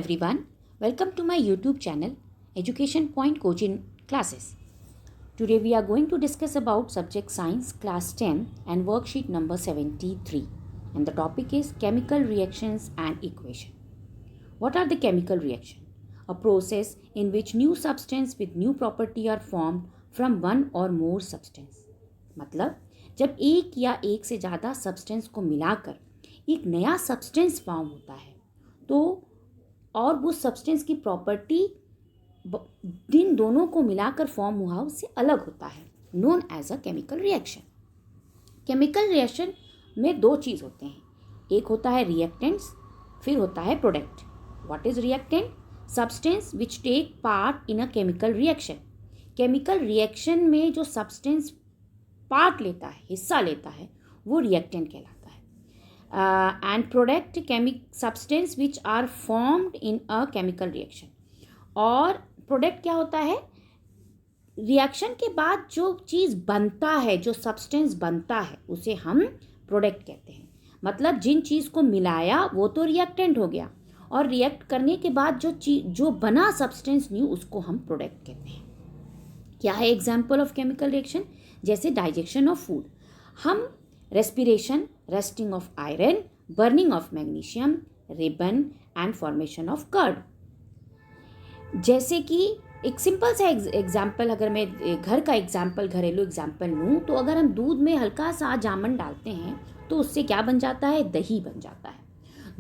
everyone, welcome to my YouTube channel Education Point Coaching Classes. Today we are going to discuss about subject science class 10 and worksheet number 73, and the topic is chemical reactions and equation. What are the chemical reaction? A process in which new substance with new property are formed from one or more substance. मतलब जब एक या एक से ज़्यादा substance को मिलाकर एक नया सब्सटेंस फॉर्म होता है तो और वो सब्सटेंस की प्रॉपर्टी जिन दोनों को मिलाकर फॉर्म हुआ उससे अलग होता है, known as a chemical reaction. Chemical reaction में दो चीज़ होते हैं, एक होता है रिएक्टेंट्स, फिर होता है product. What is reactant? Substance which take part in a chemical reaction. Chemical reaction में जो सब्सटेंस पार्ट लेता है, हिस्सा लेता है, वो रिएक्टेंट कहलाता है. And product substance which are formed in a chemical reaction. और प्रोडक्ट क्या होता है? रिएक्शन के बाद जो चीज़ बनता है, जो सब्सटेंस बनता है, उसे हम प्रोडक्ट कहते हैं. मतलब जिन चीज़ को मिलाया वो तो रिएक्टेंट हो गया, और रिएक्ट करने के बाद जो बना सब्सटेंस न्यू, उसको हम प्रोडक्ट कहते हैं. क्या है एग्जाम्पल ऑफ केमिकल रिएक्शन? जैसे डाइजेशन ऑफ फूड, हम respiration, rusting of iron, burning of magnesium, ribbon and formation of curd. जैसे कि एक सिंपल सा एग्जाम्पल, अगर मैं घर का एग्जाम्पल, घरेलू एग्जाम्पल लूँ, तो अगर हम दूध में हल्का सा जामन डालते हैं तो उससे क्या बन जाता है? दही बन जाता है.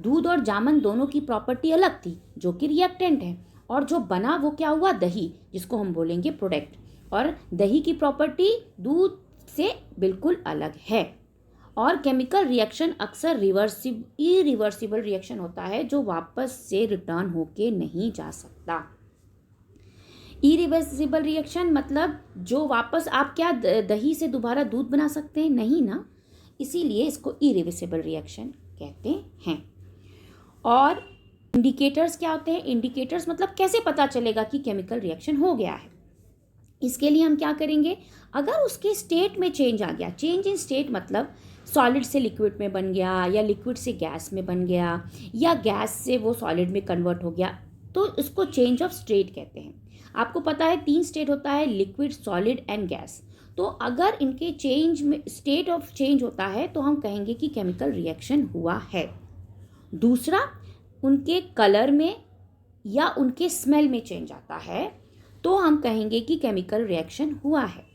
दूध और जामन दोनों की प्रॉपर्टी अलग थी, जो कि रिएक्टेंट है, और जो बना वो क्या हुआ? दही, जिसको हम बोलेंगे प्रोडक्ट. और दही की प्रॉपर्टी दूध से बिल्कुल अलग है. और केमिकल रिएक्शन अक्सर इरिवर्सिबल रिएक्शन होता है, जो वापस से रिटर्न होके नहीं जा सकता. इरिवर्सिबल रिएक्शन मतलब जो वापस आप क्या दही से दोबारा दूध बना सकते हैं? नहीं ना. इसीलिए इसको इरिवर्सिबल रिएक्शन कहते हैं. और इंडिकेटर्स क्या होते हैं? इंडिकेटर्स मतलब कैसे पता चलेगा कि केमिकल रिएक्शन हो गया है. इसके लिए हम क्या करेंगे? अगर उसके स्टेट में चेंज आ गया, चेंज इन स्टेट मतलब सॉलिड से लिक्विड में बन गया, या लिक्विड से गैस में बन गया, या गैस से वो सॉलिड में कन्वर्ट हो गया, तो इसको चेंज ऑफ स्टेट कहते हैं. आपको पता है 3 स्टेट होता है, लिक्विड, सॉलिड एंड गैस. तो अगर इनके चेंज में स्टेट ऑफ चेंज होता है तो हम कहेंगे कि केमिकल रिएक्शन हुआ है. दूसरा, उनके कलर में या उनके स्मेल में चेंज आता है तो हम कहेंगे कि केमिकल रिएक्शन हुआ है.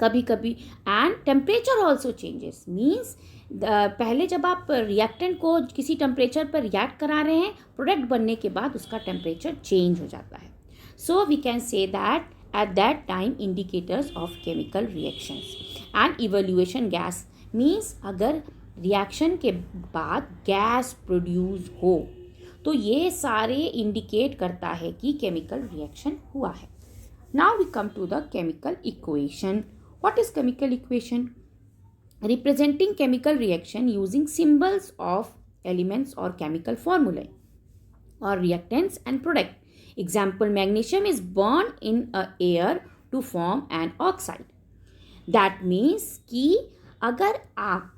कभी कभी and temperature also changes, means पहले जब आप रिएक्टेंट को किसी टेम्परेचर पर रिएक्ट करा रहे हैं, प्रोडक्ट बनने के बाद उसका टेम्परेचर चेंज हो जाता है. So we can say that at that time indicators of chemical reactions. And evolution gas means अगर रिएक्शन के बाद गैस प्रोड्यूस हो तो ये सारे इंडिकेट करता है कि केमिकल रिएक्शन हुआ है. Now we come to the chemical equation. What is chemical equation? Representing chemical reaction using symbols of elements और केमिकल फॉर्मूले और reactants and product. Example, magnesium is burn in a air to form an oxide. That means कि अगर आप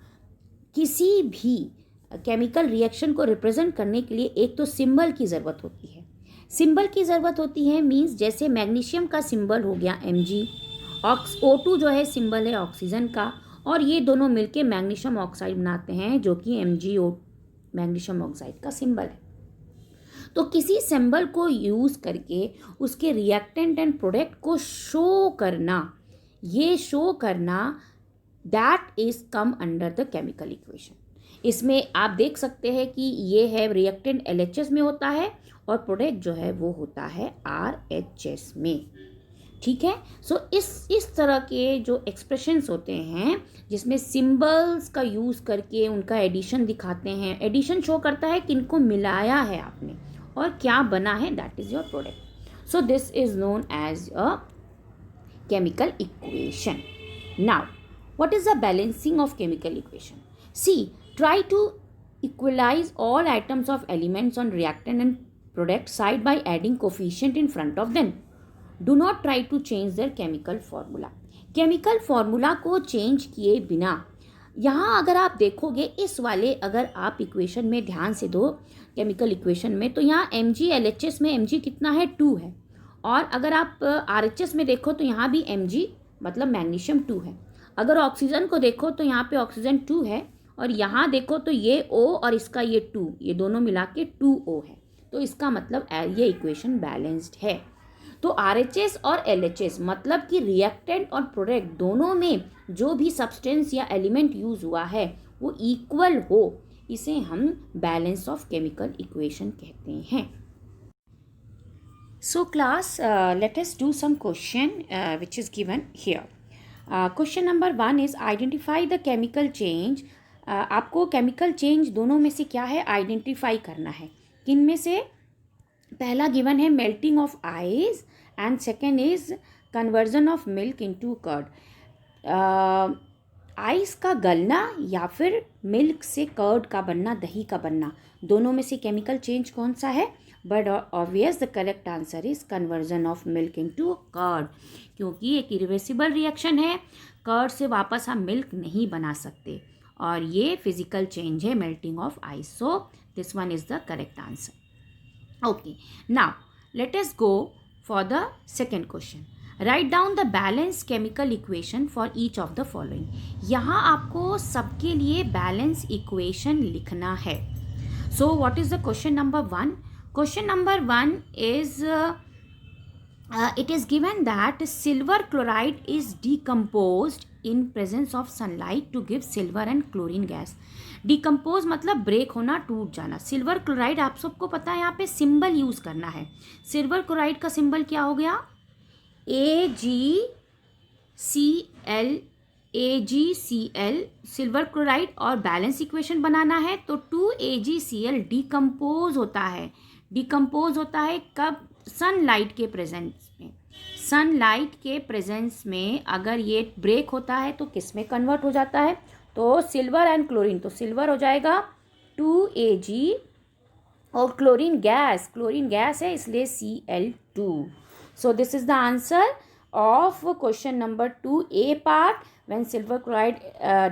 किसी भी chemical reaction को represent करने के लिए एक तो सिंबल की ज़रूरत होती है. सिंबल की ज़रूरत होती है मीन्स जैसे मैग्नीशियम का सिंबल हो गया Mg, O2 जो है सिंबल है ऑक्सीजन का, और ये दोनों मिलके मैग्नीशियम ऑक्साइड बनाते हैं, जो कि MgO मैग्नीशियम ऑक्साइड का सिंबल है. तो किसी सिंबल को यूज़ करके उसके रिएक्टेंट एंड प्रोडक्ट को शो करना, ये शो करना, that is come under the chemical equation. इसमें आप देख सकते हैं कि ये है रिएक्टेंट LHS में होता है और प्रोडक्ट जो है वो होता है RHS में. ठीक है. सो इस तरह के जो एक्सप्रेशंस होते हैं जिसमें सिंबल्स का यूज़ करके उनका एडिशन दिखाते हैं, एडिशन शो करता है कि इनको मिलाया है आपने और क्या बना है, that is your product. So this is known as a chemical equation. Now what is the balancing of chemical equation? See, try to equalize all atoms of elements on reactant and product side by adding coefficient in front of them. Do not try to change their chemical formula. Chemical formula को change किए बिना यहाँ अगर आप देखोगे इस वाले, अगर आप इक्वेशन में ध्यान से दो, केमिकल इक्वेशन में, तो यहाँ MgLHS में Mg कितना है, 2 है। और अगर आप RHS में देखो तो यहाँ भी Mg मतलब मैग्नीशियम 2 है। अगर ऑक्सीजन को देखो तो यहाँ पे ऑक्सीजन 2 है, और यहाँ देखो तो ये O और इसका ये 2, ये दोनों मिला के 2O है। तो इसका मतलब ये इक्वेशन बैलेंस्ड है। तो RHS और LHS मतलब कि रिएक्टेंट और प्रोडक्ट दोनों में जो भी सब्सटेंस या एलिमेंट यूज हुआ है वो इक्वल हो, इसे हम बैलेंस ऑफ केमिकल इक्वेशन कहते हैं। So class, let us do some question which is given here. Question number 1 is identify the chemical change. आपको केमिकल चेंज दोनों में से क्या है आइडेंटिफाई करना है। किन में से? पहला गिवन है melting of ice and second is conversion of milk into curd. Ice का गलना या फिर मिल्क से कर्ड का बनना, दही का बनना, दोनों में से केमिकल चेंज कौन सा है? But obvious the correct answer is conversion of milk into curd, क्योंकि एक इरिवर्सिबल रिएक्शन है, कर्ड से वापस हम मिल्क नहीं बना सकते, और ये फिजिकल चेंज है melting of ice. So this one is the correct answer. Okay, now let us go for the second question. Write down the balanced chemical equation for each of the following. यहाँ आपको सबके लिए balance equation लिखना है। So what is the question number 1? Question number 1 is it is given that silver chloride is decomposed in presence of sunlight to give silver and chlorine gas. Decompose मतलब break होना, टूट जाना। Silver chloride आप सबको पता है, यहाँ पे सिंबल यूज़ करना है। सिल्वर क्लोराइड का सिंबल क्या हो गया? AgCl, silver chloride. और बैलेंस इक्वेशन बनाना है तो 2AgCl डिकम्पोज होता है। डिकम्पोज होता है कब? सनलाइट के प्रेजेंस में। सनलाइट के प्रेजेंस में अगर ये ब्रेक होता है तो किस में कन्वर्ट हो जाता है? तो सिल्वर एंड क्लोरीन, तो सिल्वर हो जाएगा 2Ag और क्लोरीन गैस है इसलिए Cl2। So this is the answer of question number 2A part. When silver chloride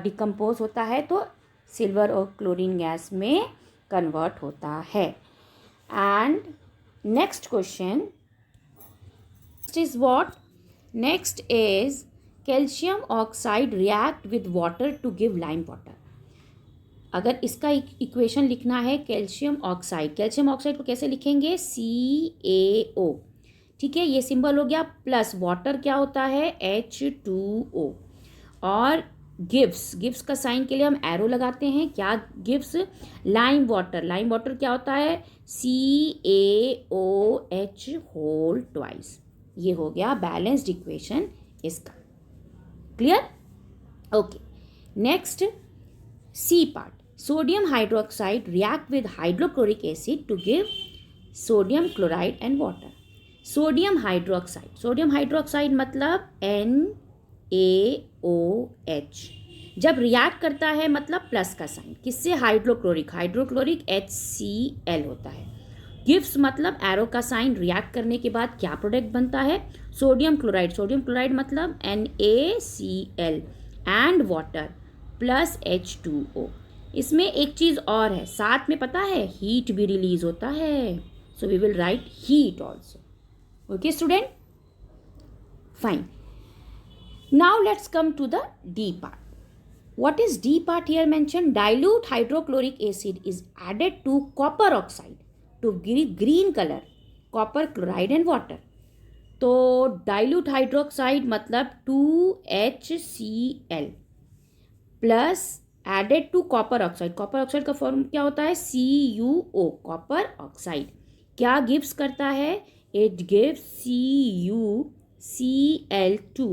decompose होता है तो सिल्वर और क्लोरीन गैस में कन्वर्ट होता है। And next question is what? Next is calcium oxide react with water to give lime water. अगर इसका equation लिखना है कैल्शियम ऑक्साइड को कैसे लिखेंगे? CaO। ठीक है, ये सिंबल हो गया। प्लस वाटर क्या होता है? H2O। और गिव्स का साइन के लिए हम एरो लगाते हैं। क्या गिव्स? लाइम वाटर क्या होता है? CaOH whole twice. ये हो गया बैलेंस्ड इक्वेशन इसका। Clear? Okay, next C part. Sodium hydroxide react with hydrochloric acid to give sodium chloride and water. Sodium hydroxide मतलब NaOH। जब रिएक्ट करता है मतलब प्लस का साइन, किससे? हाइड्रोक्लोरिक HCl होता है। गिव्स मतलब एरो का साइन, रिएक्ट करने के बाद क्या प्रोडक्ट बनता है? सोडियम क्लोराइड मतलब NaCl and water plus H2O। इसमें एक चीज़ और है साथ में, पता है? हीट भी रिलीज होता है। So we will write heat also. Okay student, fine. Now let's come to the D part. What is D part here mentioned? Dilute hydrochloric acid is added to copper oxide to give green color, copper chloride and water. तो dilute hydroxide मतलब 2HCl plus added to copper oxide का form क्या होता है? CuO, copper oxide. क्या gives करता है? It gives CuCl2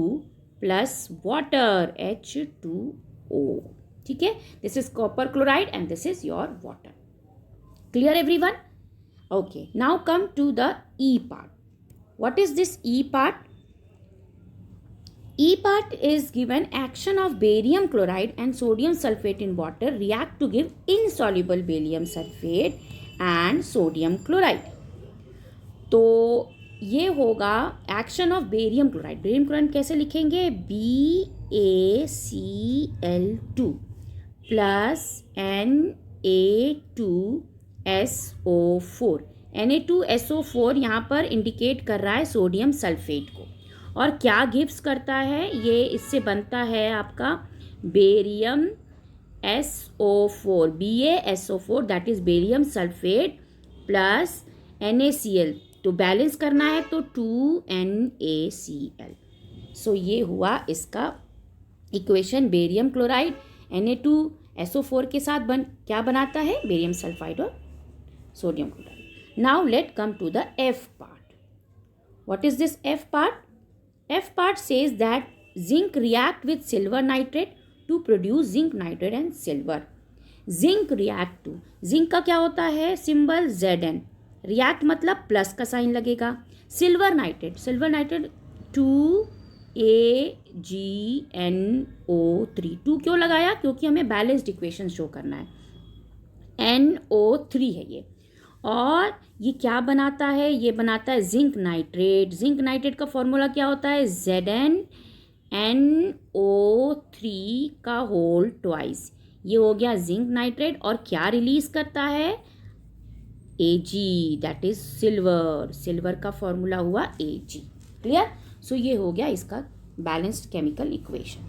plus water H2O। ठीक है, this is copper chloride and this is your water. Clear everyone? Okay, now come to the E part. What is this E part? E part is given action of barium chloride and sodium sulfate in water react to give insoluble barium sulfate and sodium chloride. तो ये होगा action of barium chloride. कैसे लिखेंगे? BaCl2 plus Na2SO4। Na2SO4 यहाँ पर indicate कर रहा है सोडियम सल्फेट को, और क्या गिव्स करता है ये, इससे बनता है आपका barium SO4, BaSO4, that is barium sulphate plus NaCl। तो बैलेंस करना है तो 2NaCl। सो ये हुआ इसका इक्वेशन। बेरियम क्लोराइड Na2SO4 के साथ क्या बनाता है, बेरियम सल्फाइड और sodium chloride. Now let come to the F part. What is this F part? F part says that zinc react with silver nitrate to produce zinc nitrate and silver. Zinc react to, zinc का क्या होता है symbol Zn, react मतलब plus का sign लगेगा। Silver nitrate, 2AgNO3, 2 क्यों लगाया, क्योंकि हमें बैलेंस्ड इक्वेशन शो करना है। NO3 है ये, और ये क्या बनाता है, ये बनाता है जिंक नाइट्रेट। जिंक नाइट्रेट का फॉर्मूला क्या होता है, ZnNO3 का होल ट्वाइस। ये हो गया जिंक नाइट्रेट, और क्या रिलीज करता है, Ag, that is silver. Silver का फॉर्मूला हुआ Ag। क्लियर। सो ये हो गया इसका balanced chemical equation.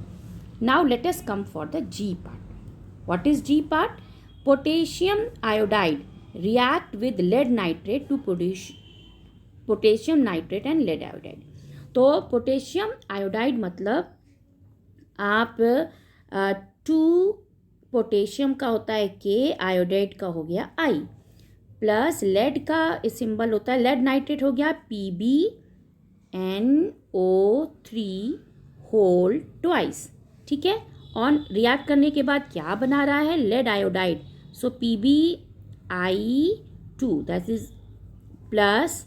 Now let us come for the G part. What is G part? Potassium iodide react with lead nitrate to produce potassium nitrate and lead iodide। तो potassium iodide मतलब आप 2 potassium का होता है K, iodide का हो गया I, plus lead का सिंबल होता है, लेड नाइट्रेट हो गया PbNO3 होल ट्वाइस। ठीक है, और रिएक्ट करने के बाद क्या बना रहा है, lead iodide. So PbI2 that is plus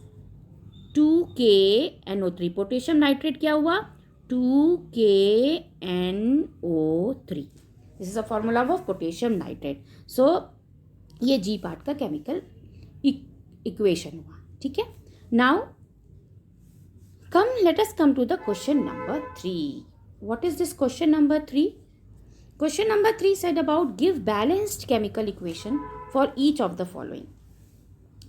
2KNO3। Potassium nitrate क्या हुआ, 2KNO3। This is a formula of potassium nitrate. So ये G पार्ट का केमिकल इक्वेशन हुआ। ठीक है, now let us come to the question number 3. What is this question number 3? Question number 3 said about give balanced chemical equation for each of the following.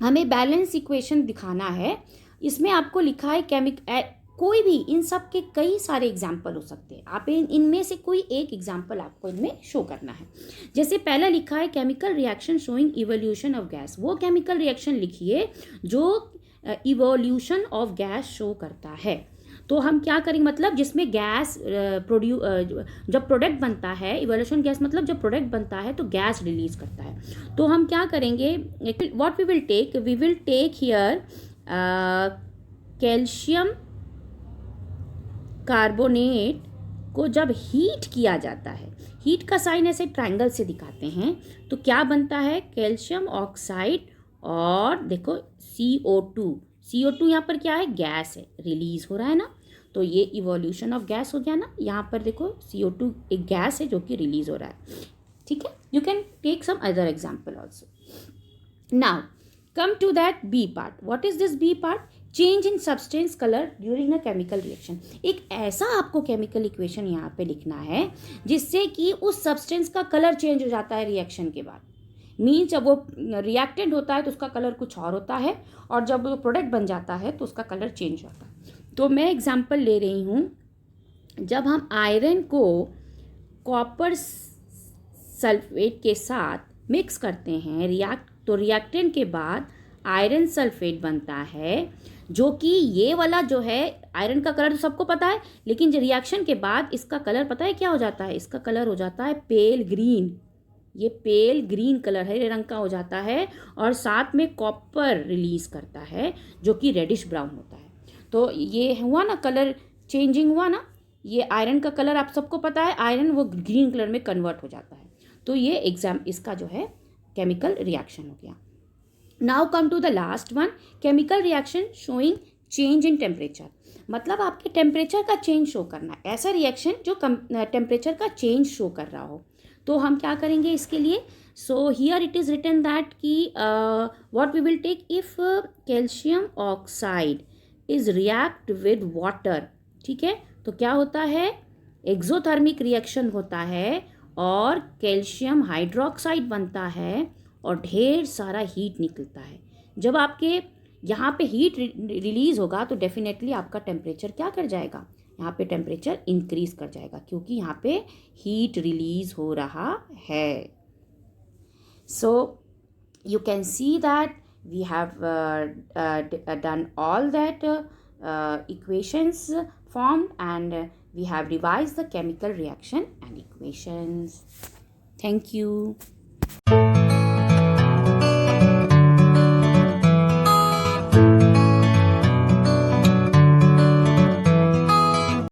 हमें balance equation दिखाना है। इसमें आपको लिखा है कोई भी, इन सब के कई सारे एग्जाम्पल हो सकते हैं, आप इनमें से कोई एक एग्जाम्पल आपको इनमें शो करना है। जैसे पहला लिखा है chemical reaction showing evolution of gas. वो केमिकल रिएक्शन लिखिए जो इवोल्यूशन ऑफ गैस शो करता है। तो हम क्या करेंगे, मतलब जिसमें गैस जब प्रोडक्ट बनता है, इवोल्यूशन गैस मतलब जब प्रोडक्ट बनता है तो गैस रिलीज करता है। तो हम क्या करेंगे, what we will take here calcium carbonate को जब हीट किया जाता है, हीट का साइन ऐसे ट्रायंगल से दिखाते हैं, तो क्या बनता है, कैल्शियम ऑक्साइड और देखो CO2 यहाँ पर क्या है, गैस है, रिलीज हो रहा है ना, तो ये इवोल्यूशन ऑफ गैस हो गया ना। यहाँ पर देखो CO2 एक गैस है जो कि रिलीज हो रहा है। ठीक है, you can take some other example also. Now come to that B part. What is this B part? Change in substance colour during a chemical reaction. एक ऐसा आपको केमिकल इक्वेशन यहाँ पे लिखना है जिससे कि उस सब्सटेंस का कलर चेंज हो जाता है रिएक्शन के बाद। मीन्स जब वो रिएक्टेंट होता है तो उसका कलर कुछ और होता है, और जब वो प्रोडक्ट बन जाता है तो उसका कलर चेंज होता है। तो मैं एग्जांपल ले रही हूँ, जब हम आयरन को कॉपर सल्फेट के साथ मिक्स करते हैं तो रिएक्टेंट के बाद आयरन सल्फेट बनता है, जो कि ये वाला जो है आयरन का कलर तो सबको पता है, लेकिन जो रिएक्शन के बाद इसका कलर पता है क्या हो जाता है, इसका कलर हो जाता है पेल ग्रीन। ये पेल ग्रीन कलर है, रंग का हो जाता है, और साथ में कॉपर रिलीज करता है जो कि रेडिश ब्राउन होता है। तो ये हुआ ना, कलर चेंजिंग हुआ ना, ये आयरन का कलर आप सबको पता है, आयरन वो ग्रीन कलर में कन्वर्ट हो जाता है। तो ये इसका जो है केमिकल रिएक्शन हो गया। Now come to the last one, chemical reaction showing change in temperature. मतलब आपके टेम्परेचर का चेंज शो करना है, ऐसा रिएक्शन जो टेम्परेचर का चेंज शो कर रहा हो। तो हम क्या करेंगे इसके लिए, so here it is written that कि what we will take if calcium oxide is react with water. ठीक है, तो क्या होता है, एक्सोथर्मिक रिएक्शन होता है, और कैल्शियम हाइड्रोक्साइड बनता है और ढेर सारा हीट निकलता है। जब आपके यहाँ पे हीट रिलीज़ होगा तो डेफिनेटली आपका टेम्परेचर क्या कर जाएगा, यहाँ पे टेम्परेचर इंक्रीज कर जाएगा क्योंकि यहाँ पे हीट रिलीज हो रहा है। सो you can see that we have done all that equations formed, and we have revised the chemical reaction and equations. Thank you.